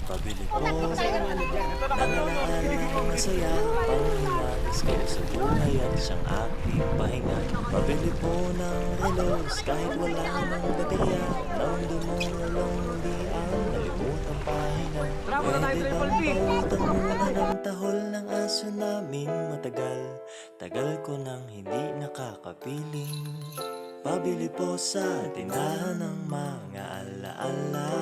Pabili po ng alaalang masaya, panghimagas ko sa buhay at siyang aking pahinga. Pabili po ng relos kahit wala ng baterya, nang dumulong muli ang nalimutang pahinga. Pwede bang bautang muna ng tahol ng aso naming matagal? Tagal ko nang hindi nakakapiling. Pabili po sa tindahan ng mga alaala.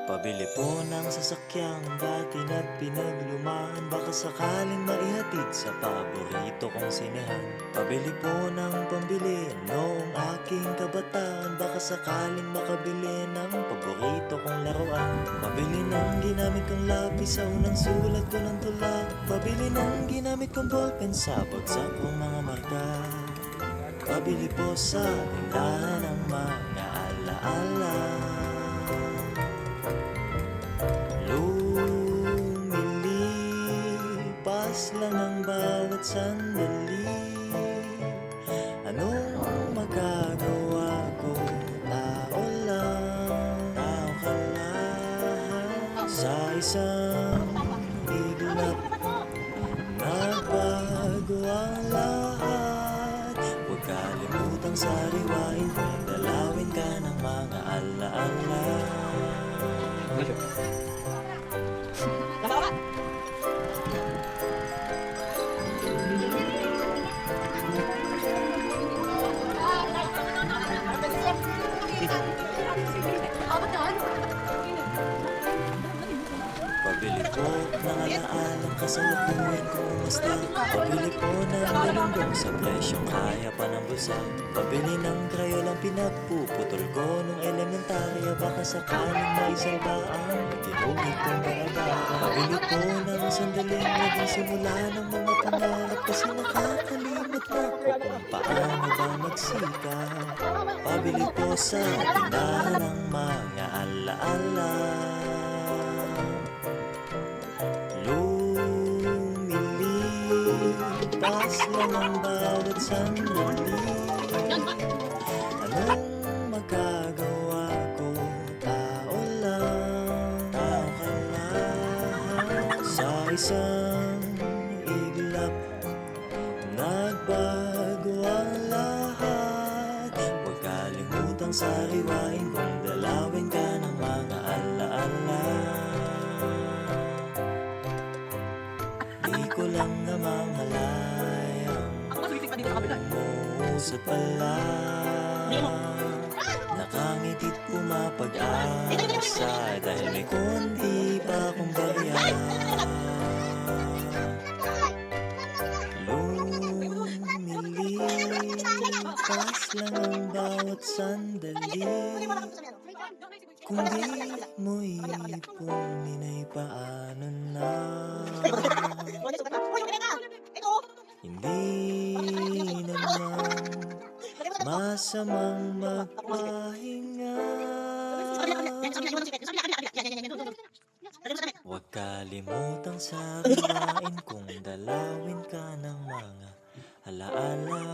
Pabili po ng sasakyang dati na pinaglumaan, baka sakaling maihatid sa paborito kong sinehan. Pabili po ng pambili noong aking kabataan, baka sakaling makabili ng paborito kong laruan. Pabili ng ginamit kong lapis sa unang sulat ko ng tula. Pabili ng ginamit kong ballpen sa bagsak kong mga marka. Pabili po sa tindahan ng mga alaala. Lumilipas lang ang bawat sandali. Anong magagawa ko? Tao lang, tao ka lang. Sa isang iglap, nagbago ang lahat. Huwag kalimutang sariwain kung dalawin ka ng mga alaala. Pabili po ng alaalang kasalukuyan kung umusta. Pabili po ng galunggong sa presyong kaya pa ng bulsa. Pabili ng krayolang pinagpuputol ko nung elementarya, baka sakaling maisalba ang tinugid kong barabara. Pabili po ng sandaling naging simula ng mga pangarap, kasi nakakalimot na ko kung paano ba magsika. Pabili po sa tindahan ng mga alaala. Lumilipas lang ang bawat sandali. Anong magagawa ko? Tao lang, tao ka lang. Sa isang iglap, nagbago ang lahat. Huwag kalimutang sariwain kung dalawin ka ng mga alaala. Di ko lang namamalayang umuusap pala. Nakangiti't pumapag-asa dahil may konti pa akong barya. Lumilipas lang ang bawat sandali. Kung di mo ipon, inay paano na? Hindi naman masamang magpahinga. Huwag kalimutang sariwain kung dalawin ka ng mga alaala.